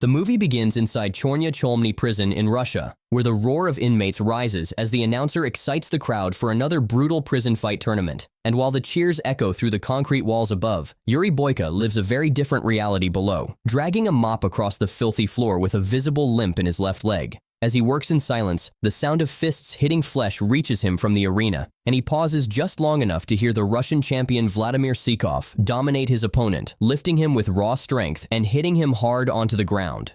The movie begins inside Chornya Cholmny prison in Russia, where the roar of inmates rises as the announcer excites the crowd for another brutal prison fight tournament. And while the cheers echo through the concrete walls above, Yuri Boyka lives a very different reality below, dragging a mop across the filthy floor with a visible limp in his left leg. As he works in silence, the sound of fists hitting flesh reaches him from the arena, and he pauses just long enough to hear the Russian champion Vladimir Sikov dominate his opponent, lifting him with raw strength and hitting him hard onto the ground.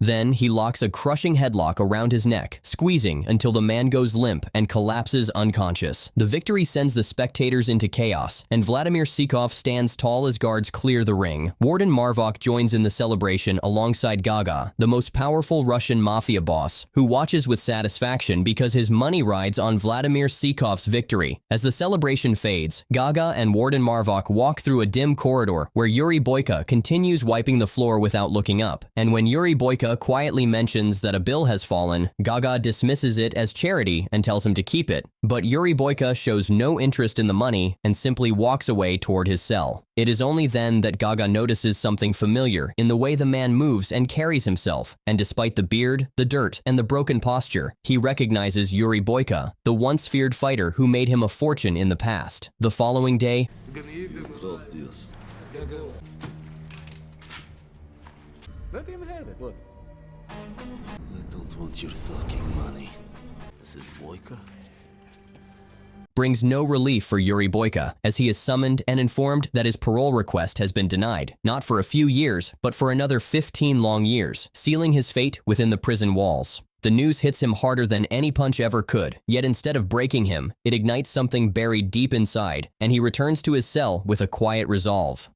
Then he locks a crushing headlock around his neck, squeezing until the man goes limp and collapses unconscious. The victory sends the spectators into chaos, and Vladimir Sikov stands tall as guards clear the ring. Warden Marvok joins in the celebration alongside Gaga, the most powerful Russian mafia boss, who watches with satisfaction because his money rides on Vladimir Sikov's victory. As the celebration fades, Gaga and Warden Marvok walk through a dim corridor where Yuri Boyka continues wiping the floor without looking up. And when Yuri Boyka quietly mentions that a bill has fallen, Gaga dismisses it as charity and tells him to keep it. But Yuri Boyka shows no interest in the money and simply walks away toward his cell. It is only then that Gaga notices something familiar in the way the man moves and carries himself, and despite the beard, the dirt, and the broken posture, he recognizes Yuri Boyka, the once feared fighter who made him a fortune in the past. The following day, let him have it. Look. I don't want your fucking money. This is Boyka. Brings no relief for Yuri Boyka, as he is summoned and informed that his parole request has been denied, not for a few years, but for another 15 long years, sealing his fate within the prison walls. The news hits him harder than any punch ever could, yet instead of breaking him, it ignites something buried deep inside, and he returns to his cell with a quiet resolve.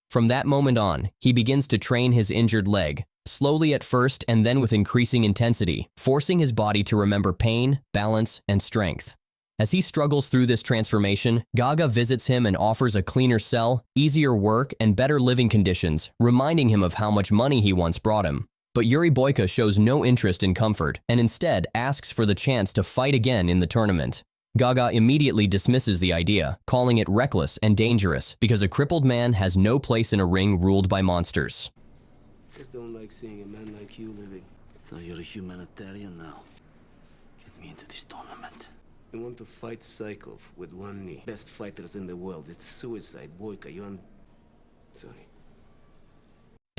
From that moment on, he begins to train his injured leg, slowly at first and then with increasing intensity, forcing his body to remember pain, balance, and strength. As he struggles through this transformation, Gaga visits him and offers a cleaner cell, easier work, and better living conditions, reminding him of how much money he once brought him. But Yuri Boyka shows no interest in comfort, and instead asks for the chance to fight again in the tournament. Gaga immediately dismisses the idea, calling it reckless and dangerous because a crippled man has no place in a ring ruled by monsters. Just don't like seeing a man like you living. So you're a humanitarian now. Get me into this tournament. You want to fight Psychov with one knee. Best fighters in the world. It's suicide, Boyka. Sorry.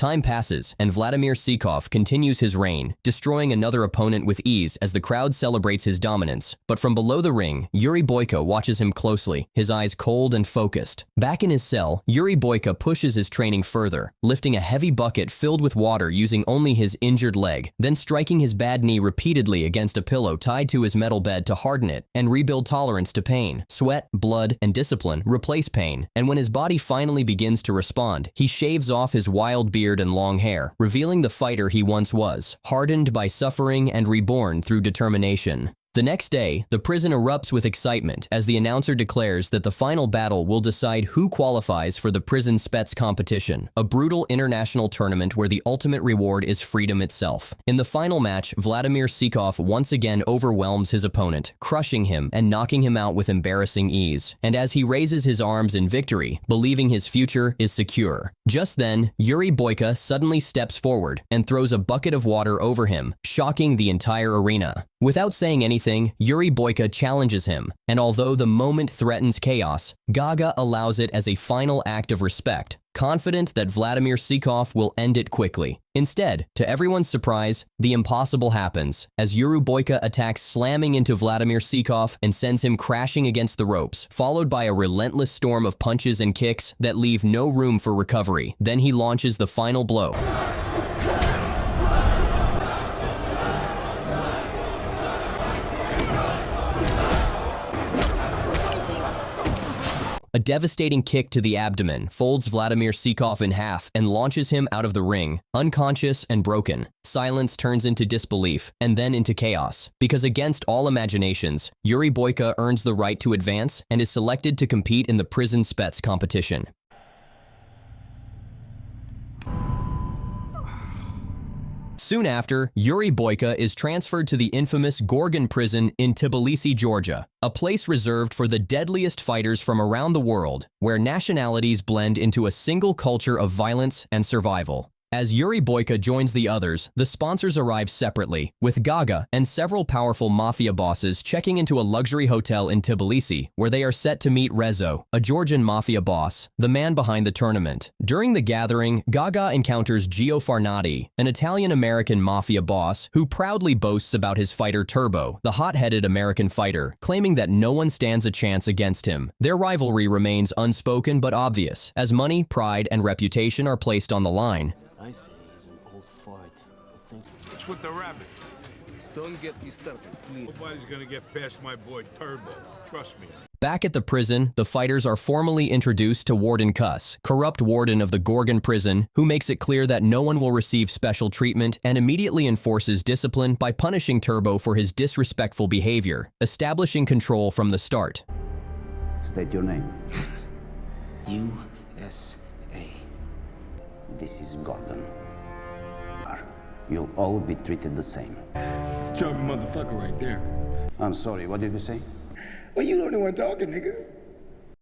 Time passes, and Vladimir Sikov continues his reign, destroying another opponent with ease as the crowd celebrates his dominance. But from below the ring, Yuri Boyka watches him closely, his eyes cold and focused. Back in his cell, Yuri Boyka pushes his training further, lifting a heavy bucket filled with water using only his injured leg, then striking his bad knee repeatedly against a pillow tied to his metal bed to harden it and rebuild tolerance to pain. Sweat, blood, and discipline replace pain, and when his body finally begins to respond, he shaves off his wild beard and long hair, revealing the fighter he once was, hardened by suffering and reborn through determination. The next day, the prison erupts with excitement as the announcer declares that the final battle will decide who qualifies for the prison Spets competition, a brutal international tournament where the ultimate reward is freedom itself. In the final match, Vladimir Sikov once again overwhelms his opponent, crushing him and knocking him out with embarrassing ease. And as he raises his arms in victory, believing his future is secure, just then, Yuri Boyka suddenly steps forward and throws a bucket of water over him, shocking the entire arena. Without saying anything, Yuri Boyka challenges him, and although the moment threatens chaos, Gaga allows it as a final act of respect, confident that Vladimir Sikov will end it quickly. Instead, to everyone's surprise, the impossible happens, as Yuri Boyka attacks slamming into Vladimir Sikov and sends him crashing against the ropes, followed by a relentless storm of punches and kicks that leave no room for recovery. Then he launches the final blow. A devastating kick to the abdomen folds Vladimir Sikov in half and launches him out of the ring, unconscious and broken. Silence turns into disbelief and then into chaos, because against all imaginations, Yuri Boyka earns the right to advance and is selected to compete in the prison Spets competition. Soon after, Yuri Boyka is transferred to the infamous Gorgon prison in Tbilisi, Georgia, a place reserved for the deadliest fighters from around the world, where nationalities blend into a single culture of violence and survival. As Yuri Boyka joins the others, the sponsors arrive separately, with Gaga and several powerful mafia bosses checking into a luxury hotel in Tbilisi, where they are set to meet Rezo, a Georgian mafia boss, the man behind the tournament. During the gathering, Gaga encounters Gio Farnati, an Italian-American mafia boss who proudly boasts about his fighter Turbo, the hot-headed American fighter, claiming that no one stands a chance against him. Their rivalry remains unspoken but obvious, as money, pride, and reputation are placed on the line. I say it's an old fight. But think What's with the rabbits? don't get me started, please. Nobody's gonna get past my boy Turbo. Trust me. Back at the prison, the fighters are formally introduced to Warden Kuss, corrupt warden of the Gorgon prison, who makes it clear that no one will receive special treatment and immediately enforces discipline by punishing Turbo for his disrespectful behavior, establishing control from the start. State your name. USA. This is Gorgon. You'll all be treated the same. It's a chubby motherfucker right there. I'm sorry, what did you say? Well, you the only one talking, nigga.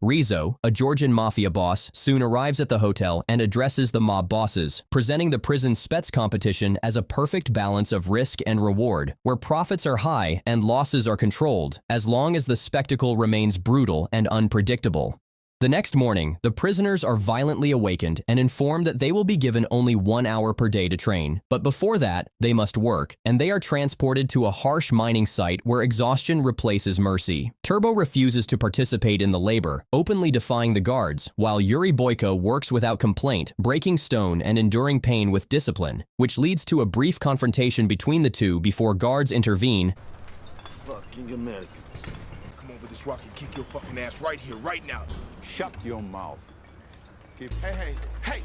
Rezo, a Georgian mafia boss, soon arrives at the hotel and addresses the mob bosses, presenting the prison's Spets competition as a perfect balance of risk and reward, where profits are high and losses are controlled, as long as the spectacle remains brutal and unpredictable. The next morning, the prisoners are violently awakened and informed that they will be given only 1 hour per day to train. But before that, they must work, and they are transported to a harsh mining site where exhaustion replaces mercy. Turbo refuses to participate in the labor, openly defying the guards, while Yuri Boyka works without complaint, breaking stone and enduring pain with discipline, which leads to a brief confrontation between the two before guards intervene. Fucking Americans. Come over this rock and kick your fucking ass right here, right now. Shut your mouth. Hey!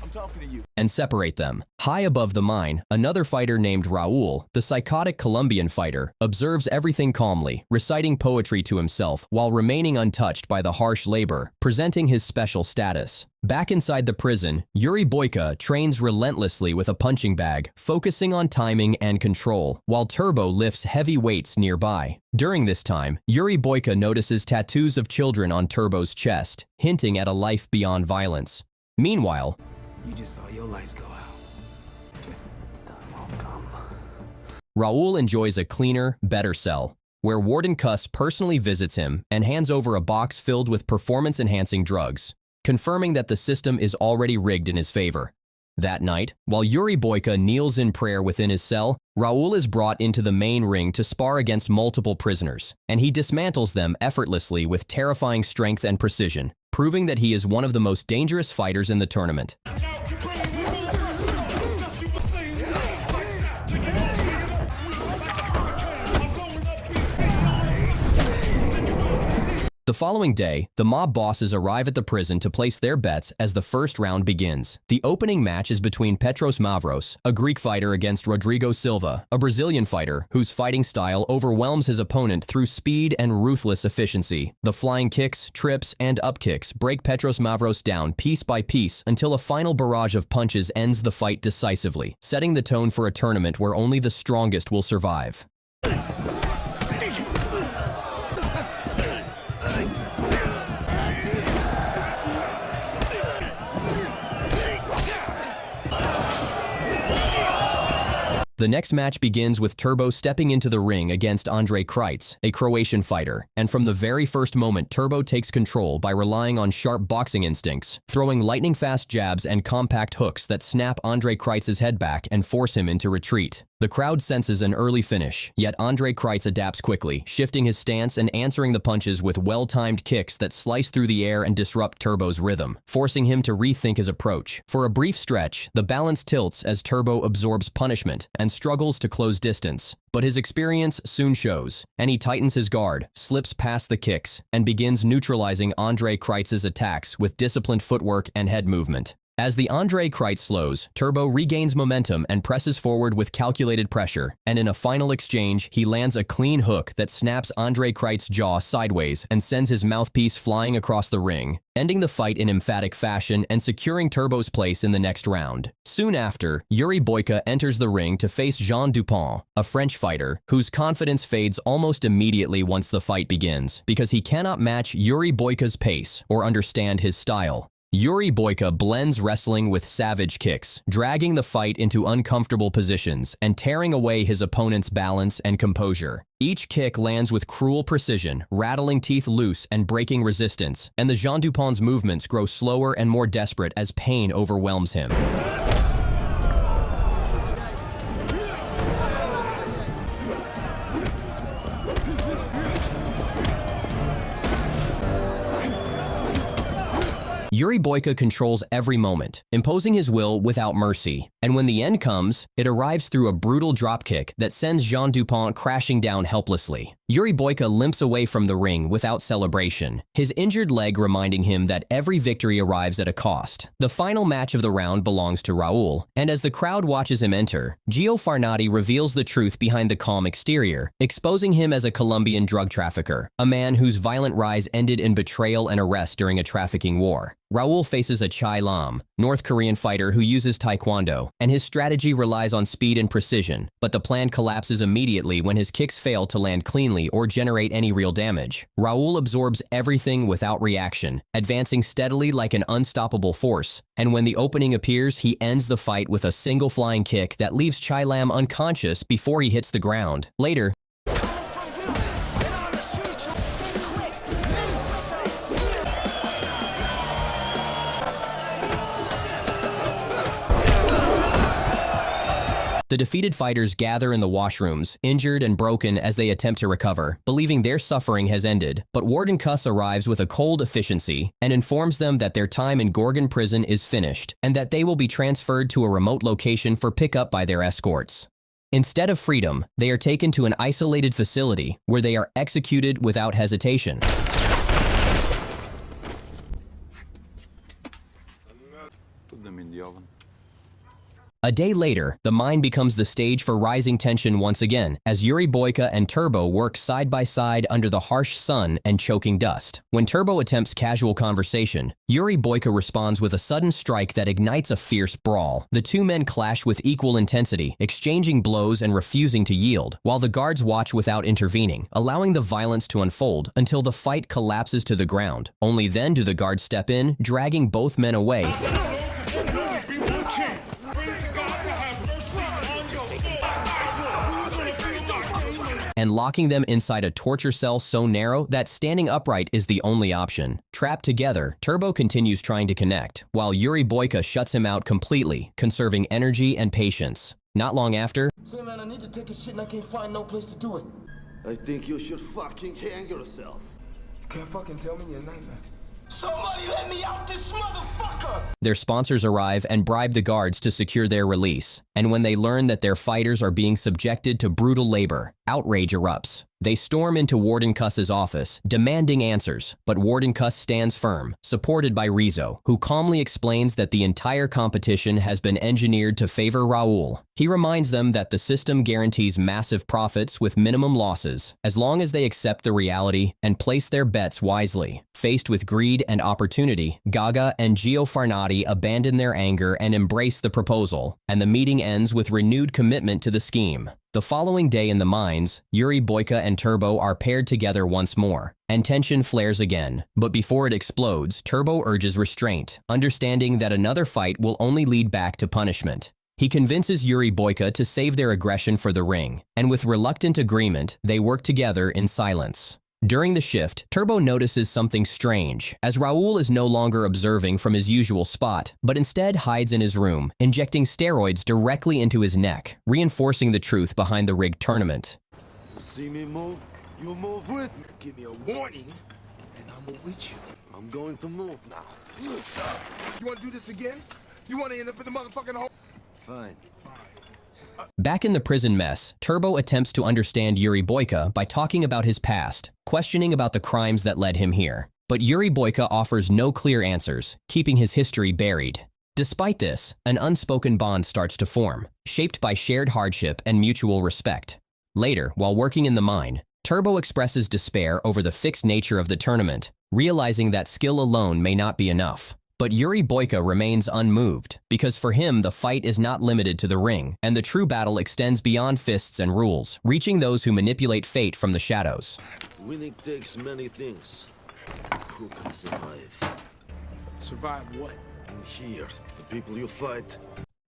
I'm talking to you. And separate them. High above the mine, another fighter named Raul, the psychotic Colombian fighter, observes everything calmly, reciting poetry to himself while remaining untouched by the harsh labor, presenting his special status. Back inside the prison, Yuri Boyka trains relentlessly with a punching bag, focusing on timing and control, while Turbo lifts heavy weights nearby. During this time, Yuri Boyka notices tattoos of children on Turbo's chest, hinting at a life beyond violence. Meanwhile, You just saw your lights go out. Time will come. Raul enjoys a cleaner, better cell, where Warden Kuss personally visits him and hands over a box filled with performance-enhancing drugs, confirming that the system is already rigged in his favor. That night, while Yuri Boyka kneels in prayer within his cell, Raul is brought into the main ring to spar against multiple prisoners, and he dismantles them effortlessly with terrifying strength and precision, proving that he is one of the most dangerous fighters in the tournament. The following day, the mob bosses arrive at the prison to place their bets as the first round begins. The opening match is between Petros Mavros, a Greek fighter, against Rodrigo Silva, a Brazilian fighter whose fighting style overwhelms his opponent through speed and ruthless efficiency. The flying kicks, trips, and upkicks break Petros Mavros down piece by piece until a final barrage of punches ends the fight decisively, setting the tone for a tournament where only the strongest will survive. The next match begins with Turbo stepping into the ring against Andre Kreitz, a Croatian fighter, and from the very first moment Turbo takes control by relying on sharp boxing instincts, throwing lightning-fast jabs and compact hooks that snap Andre Kreitz's head back and force him into retreat. The crowd senses an early finish, yet Andre Kreitz adapts quickly, shifting his stance and answering the punches with well-timed kicks that slice through the air and disrupt Turbo's rhythm, forcing him to rethink his approach. For a brief stretch, the balance tilts as Turbo absorbs punishment and struggles to close distance. But his experience soon shows, and he tightens his guard, slips past the kicks, and begins neutralizing Andre Kreitz's attacks with disciplined footwork and head movement. As the Andre Krite slows, Turbo regains momentum and presses forward with calculated pressure, and in a final exchange, he lands a clean hook that snaps Andre Krite's jaw sideways and sends his mouthpiece flying across the ring, ending the fight in emphatic fashion and securing Turbo's place in the next round. Soon after, Yuri Boyka enters the ring to face Jean Dupont, a French fighter, whose confidence fades almost immediately once the fight begins, because he cannot match Yuri Boyka's pace or understand his style. Yuri Boyka blends wrestling with savage kicks, dragging the fight into uncomfortable positions and tearing away his opponent's balance and composure. Each kick lands with cruel precision, rattling teeth loose and breaking resistance, and the Jean Dupont's movements grow slower and more desperate as pain overwhelms him. Yuri Boyka controls every moment, imposing his will without mercy, and when the end comes, it arrives through a brutal dropkick that sends Jean Dupont crashing down helplessly. Yuri Boyka limps away from the ring without celebration, his injured leg reminding him that every victory arrives at a cost. The final match of the round belongs to Raul, and as the crowd watches him enter, Gio Farnati reveals the truth behind the calm exterior, exposing him as a Colombian drug trafficker, a man whose violent rise ended in betrayal and arrest during a trafficking war. Raul faces a Chai Lam, North Korean fighter who uses taekwondo, and his strategy relies on speed and precision, but the plan collapses immediately when his kicks fail to land cleanly or generate any real damage. Raul absorbs everything without reaction, advancing steadily like an unstoppable force, and when the opening appears, he ends the fight with a single flying kick that leaves Chai Lam unconscious before he hits the ground. Later, the defeated fighters gather in the washrooms, injured and broken as they attempt to recover, believing their suffering has ended. But Warden Kuss arrives with a cold efficiency and informs them that their time in Gorgon prison is finished and that they will be transferred to a remote location for pickup by their escorts. Instead of freedom, they are taken to an isolated facility where they are executed without hesitation. Put them in the oven. A day later, the mine becomes the stage for rising tension once again, as Yuri Boyka and Turbo work side by side under the harsh sun and choking dust. When Turbo attempts casual conversation, Yuri Boyka responds with a sudden strike that ignites a fierce brawl. The two men clash with equal intensity, exchanging blows and refusing to yield, while the guards watch without intervening, allowing the violence to unfold until the fight collapses to the ground. Only then do the guards step in, dragging both men away, and locking them inside a torture cell so narrow that standing upright is the only option. Trapped together, Turbo continues trying to connect, while Yuri Boyka shuts him out completely, conserving energy and patience. Not long after, Say, man, I need to take a shit and I can't find no place to do it. I think you should fucking hang yourself. You can't fucking tell me your name, man. Somebody let me out, this motherfucker! their sponsors arrive and bribe the guards to secure their release. And when they learn that their fighters are being subjected to brutal labor, outrage erupts. They storm into Warden Kuss's office, demanding answers, but Warden Kuss stands firm, supported by Rizzo, who calmly explains that the entire competition has been engineered to favor Raul. He reminds them that the system guarantees massive profits with minimum losses, as long as they accept the reality and place their bets wisely. Faced with greed and opportunity, Gaga and Gio Farnati abandon their anger and embrace the proposal, and the meeting ends with renewed commitment to the scheme. The following day in the mines, Yuri Boyka and Turbo are paired together once more, and tension flares again. But before it explodes, Turbo urges restraint, understanding that another fight will only lead back to punishment. He convinces Yuri Boyka to save their aggression for the ring, and with reluctant agreement, they work together in silence. During the shift, Turbo notices something strange, as Raul is no longer observing from his usual spot, but instead hides in his room, injecting steroids directly into his neck, reinforcing the truth behind the rigged tournament. You see me move? You move with me. Give me a warning, and I'll move with you. I'm going to move now. You want to do this again? You want to end up in the motherfucking hole? Fine. Back in the prison mess, Turbo attempts to understand Yuri Boyka by talking about his past, questioning about the crimes that led him here. But Yuri Boyka offers no clear answers, keeping his history buried. Despite this, an unspoken bond starts to form, shaped by shared hardship and mutual respect. Later, while working in the mine, Turbo expresses despair over the fixed nature of the tournament, realizing that skill alone may not be enough. But Yuri Boyka remains unmoved, because for him the fight is not limited to the ring, and the true battle extends beyond fists and rules, reaching those who manipulate fate from the shadows. Winning takes many things. Who can survive? Survive what? In here, the people you fight.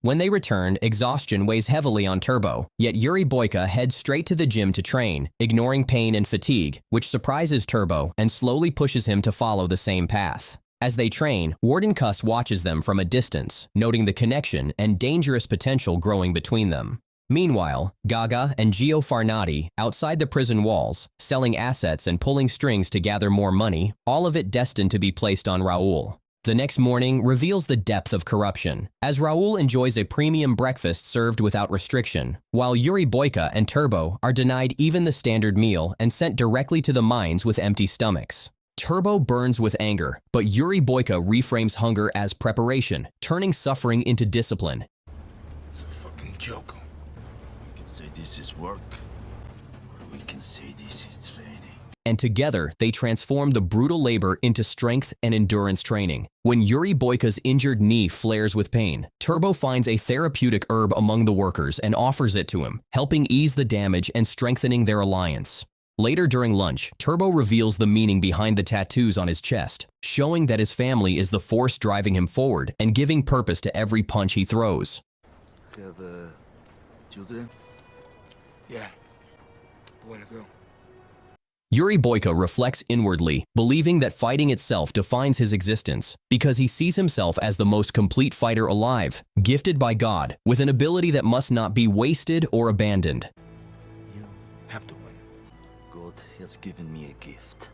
When they return, exhaustion weighs heavily on Turbo, yet Yuri Boyka heads straight to the gym to train, ignoring pain and fatigue, which surprises Turbo and slowly pushes him to follow the same path. As they train, Warden Cuss watches them from a distance, noting the connection and dangerous potential growing between them. Meanwhile, Gaga and Gio Farnati, outside the prison walls, selling assets and pulling strings to gather more money, all of it destined to be placed on Raul. The next morning reveals the depth of corruption, as Raul enjoys a premium breakfast served without restriction, while Yuri Boyka and Turbo are denied even the standard meal and sent directly to the mines with empty stomachs. Turbo burns with anger, but Yuri Boyka reframes hunger as preparation, turning suffering into discipline. It's a fucking joke. We can say this is work, or we can say this is training. And together, they transform the brutal labor into strength and endurance training. When Yuri Boyka's injured knee flares with pain, Turbo finds a therapeutic herb among the workers and offers it to him, helping ease the damage and strengthening their alliance. Later during lunch, Turbo reveals the meaning behind the tattoos on his chest, showing that his family is the force driving him forward and giving purpose to every punch he throws. Have, children? Yeah. Boy and a girl. Yuri Boyka reflects inwardly, believing that fighting itself defines his existence, because he sees himself as the most complete fighter alive, gifted by God, with an ability that must not be wasted or abandoned. You have to win. God has given me a gift.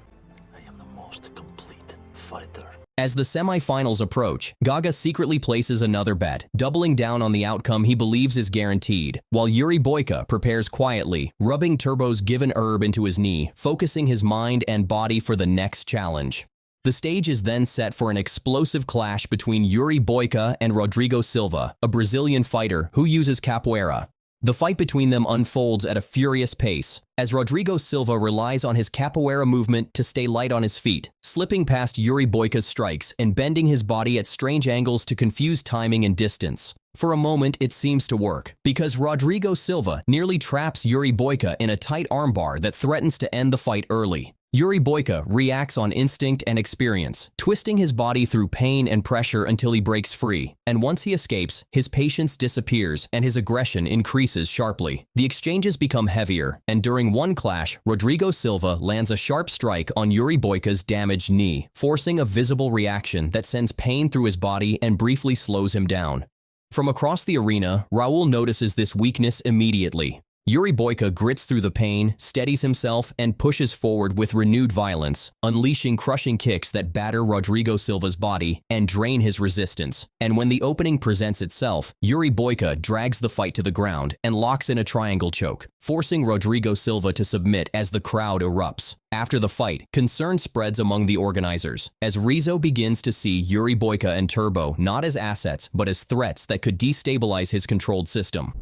I am the most complete fighter. As the semifinals approach, Gaga secretly places another bet, doubling down on the outcome he believes is guaranteed, while Yuri Boyka prepares quietly, rubbing Turbo's given herb into his knee, focusing his mind and body for the next challenge. The stage is then set for an explosive clash between Yuri Boyka and Rodrigo Silva, a Brazilian fighter who uses capoeira. The fight between them unfolds at a furious pace, as Rodrigo Silva relies on his capoeira movement to stay light on his feet, slipping past Yuri Boyka's strikes and bending his body at strange angles to confuse timing and distance. For a moment, it seems to work, because Rodrigo Silva nearly traps Yuri Boyka in a tight armbar that threatens to end the fight early. Yuri Boyka reacts on instinct and experience, twisting his body through pain and pressure until he breaks free, and once he escapes, his patience disappears and his aggression increases sharply. The exchanges become heavier, and during one clash, Rodrigo Silva lands a sharp strike on Yuri Boyka's damaged knee, forcing a visible reaction that sends pain through his body and briefly slows him down. From across the arena, Raul notices this weakness immediately. Yuri Boyka grits through the pain, steadies himself, and pushes forward with renewed violence, unleashing crushing kicks that batter Rodrigo Silva's body and drain his resistance. And when the opening presents itself, Yuri Boyka drags the fight to the ground and locks in a triangle choke, forcing Rodrigo Silva to submit as the crowd erupts. After the fight, concern spreads among the organizers, as Rizzo begins to see Yuri Boyka and Turbo not as assets, but as threats that could destabilize his controlled system.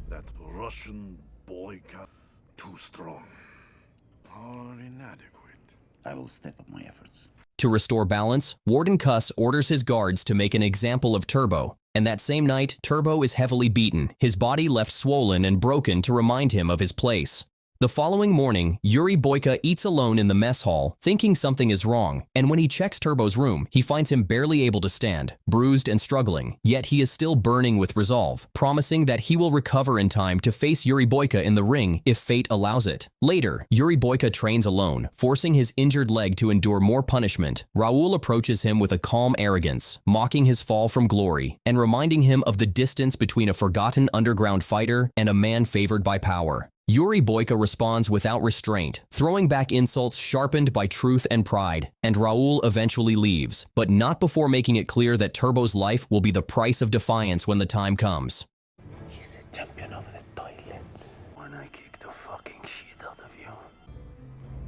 That Russian Boyka, too strong or inadequate. I will step up my efforts. To restore balance, Warden Cuss orders his guards to make an example of Turbo, and that same night, Turbo is heavily beaten, his body left swollen and broken to remind him of his place. The following morning, Yuri Boyka eats alone in the mess hall, thinking something is wrong, and when he checks Turbo's room, he finds him barely able to stand, bruised and struggling, yet he is still burning with resolve, promising that he will recover in time to face Yuri Boyka in the ring if fate allows it. Later, Yuri Boyka trains alone, forcing his injured leg to endure more punishment. Raul approaches him with a calm arrogance, mocking his fall from glory, and reminding him of the distance between a forgotten underground fighter and a man favored by power. Yuri Boyka responds without restraint, throwing back insults sharpened by truth and pride, and Raul eventually leaves, but not before making it clear that Turbo's life will be the price of defiance when the time comes. He's the champion of the toilets. When I kick the fucking shit out of you,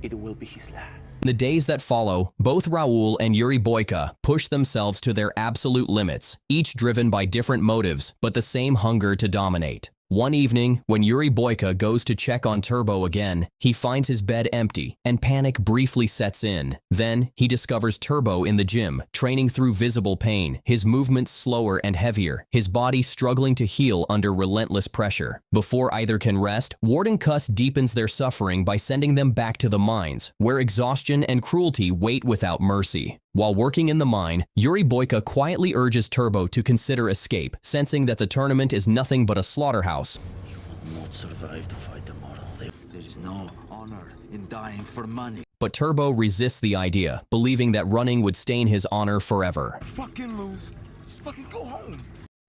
it will be his last. In the days that follow, both Raul and Yuri Boyka push themselves to their absolute limits, each driven by different motives, but the same hunger to dominate. One evening, when Yuri Boyka goes to check on Turbo again, he finds his bed empty, and panic briefly sets in. Then, he discovers Turbo in the gym, training through visible pain, his movements slower and heavier, his body struggling to heal under relentless pressure. Before either can rest, Warden Cuss deepens their suffering by sending them back to the mines, where exhaustion and cruelty wait without mercy. While working in the mine, Yuri Boyka quietly urges Turbo to consider escape, sensing that the tournament is nothing but a slaughterhouse. You will not survive the fight tomorrow. There is no honor in dying for money. But Turbo resists the idea, believing that running would stain his honor forever. Fucking lose. Just fucking go home.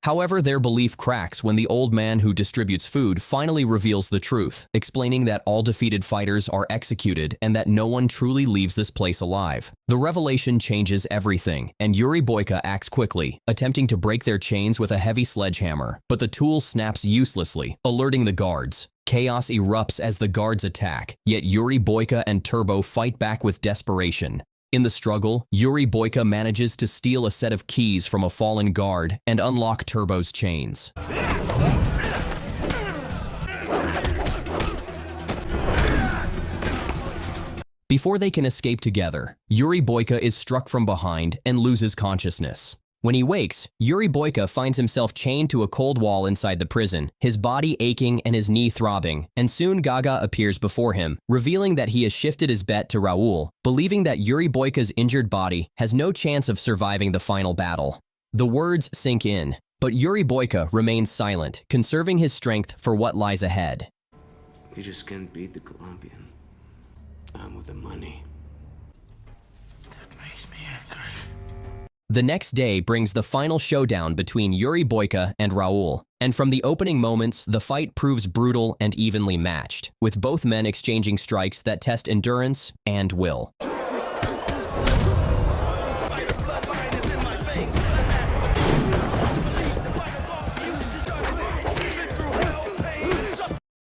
However, their belief cracks when the old man who distributes food finally reveals the truth, explaining that all defeated fighters are executed and that no one truly leaves this place alive. The revelation changes everything, and Yuri Boyka acts quickly, attempting to break their chains with a heavy sledgehammer, but the tool snaps uselessly, alerting the guards. Chaos erupts as the guards attack, yet Yuri Boyka and Turbo fight back with desperation. In the struggle, Yuri Boyka manages to steal a set of keys from a fallen guard and unlock Turbo's chains. Before they can escape together, Yuri Boyka is struck from behind and loses consciousness. When he wakes, Yuri Boyka finds himself chained to a cold wall inside the prison, his body aching and his knee throbbing, and soon Gaga appears before him, revealing that he has shifted his bet to Raul, believing that Yuri Boyka's injured body has no chance of surviving the final battle. The words sink in, but Yuri Boyka remains silent, conserving his strength for what lies ahead. You just can't beat the Colombian. I'm with the money. That makes me angry. The next day brings the final showdown between Yuri Boyka and Raul, and from the opening moments, the fight proves brutal and evenly matched, with both men exchanging strikes that test endurance and will.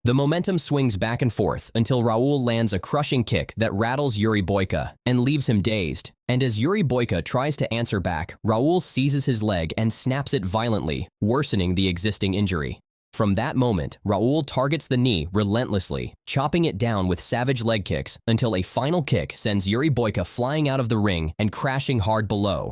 The momentum swings back and forth until Raul lands a crushing kick that rattles Yuri Boyka and leaves him dazed. And as Yuri Boyka tries to answer back, Raul seizes his leg and snaps it violently, worsening the existing injury. From that moment, Raul targets the knee relentlessly, chopping it down with savage leg kicks until a final kick sends Yuri Boyka flying out of the ring and crashing hard below.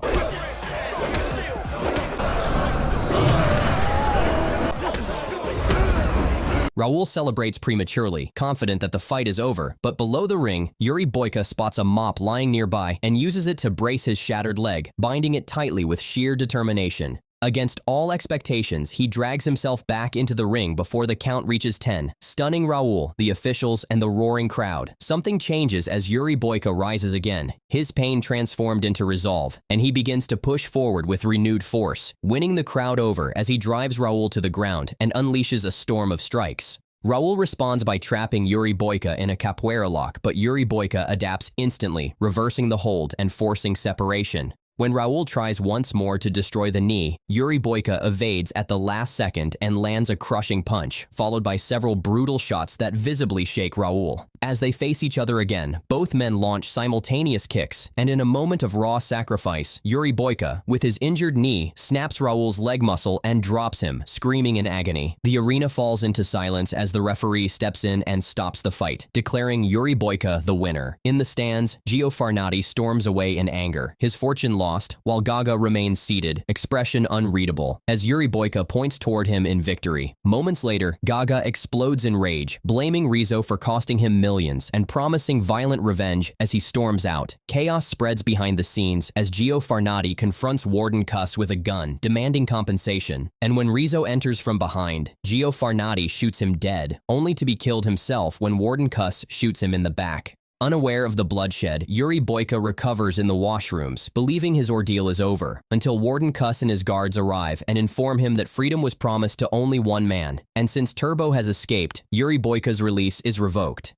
Raul celebrates prematurely, confident that the fight is over, but below the ring, Yuri Boyka spots a mop lying nearby and uses it to brace his shattered leg, binding it tightly with sheer determination. Against all expectations, he drags himself back into the ring before the count reaches 10, stunning Raul, the officials, and the roaring crowd. Something changes as Yuri Boyka rises again, his pain transformed into resolve, and he begins to push forward with renewed force, winning the crowd over as he drives Raul to the ground and unleashes a storm of strikes. Raul responds by trapping Yuri Boyka in a capoeira lock, but Yuri Boyka adapts instantly, reversing the hold and forcing separation. When Raul tries once more to destroy the knee, Yuri Boyka evades at the last second and lands a crushing punch, followed by several brutal shots that visibly shake Raul. As they face each other again, both men launch simultaneous kicks, and in a moment of raw sacrifice, Yuri Boyka, with his injured knee, snaps Raul's leg muscle and drops him, screaming in agony. The arena falls into silence as the referee steps in and stops the fight, declaring Yuri Boyka the winner. In the stands, Gio Farnati storms away in anger, his fortune lost, while Gaga remains seated, expression unreadable, as Yuri Boyka points toward him in victory. Moments later, Gaga explodes in rage, blaming Rizzo for costing him millions and promising violent revenge as he storms out. Chaos spreads behind the scenes as Gio Farnati confronts Warden Cuss with a gun, demanding compensation. And when Rizzo enters from behind, Gio Farnati shoots him dead, only to be killed himself when Warden Cuss shoots him in the back. Unaware of the bloodshed, Yuri Boyka recovers in the washrooms, believing his ordeal is over, until Warden Cuss and his guards arrive and inform him that freedom was promised to only one man. And since Turbo has escaped, Yuri Boyka's release is revoked.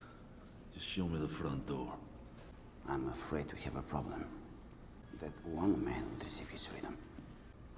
Just show me the front door. I'm afraid we have a problem. That one man would receive his freedom.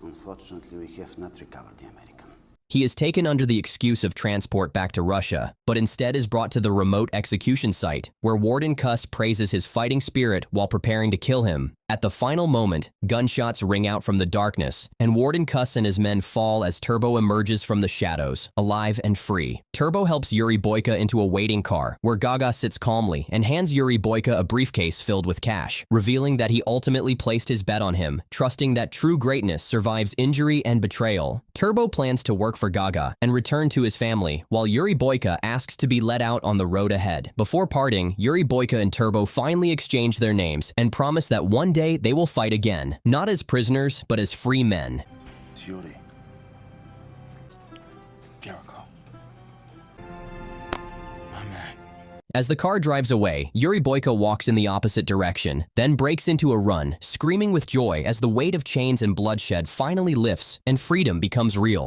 Unfortunately, we have not recovered the American. He is taken under the excuse of transport back to Russia, but instead is brought to the remote execution site, where Warden Kuss praises his fighting spirit while preparing to kill him. At the final moment, gunshots ring out from the darkness, and Warden Kuss and his men fall as Turbo emerges from the shadows, alive and free. Turbo helps Yuri Boyka into a waiting car, where Gaga sits calmly and hands Yuri Boyka a briefcase filled with cash, revealing that he ultimately placed his bet on him, trusting that true greatness survives injury and betrayal. Turbo plans to work for Gaga and return to his family, while Yuri Boyka asks to be let out on the road ahead. Before parting, Yuri Boyka and Turbo finally exchange their names and promise that one day they will fight again, not as prisoners, but as free men. It's Yuri. Jericho. My man. As the car drives away, Yuri Boyka walks in the opposite direction, then breaks into a run, screaming with joy as the weight of chains and bloodshed finally lifts and freedom becomes real.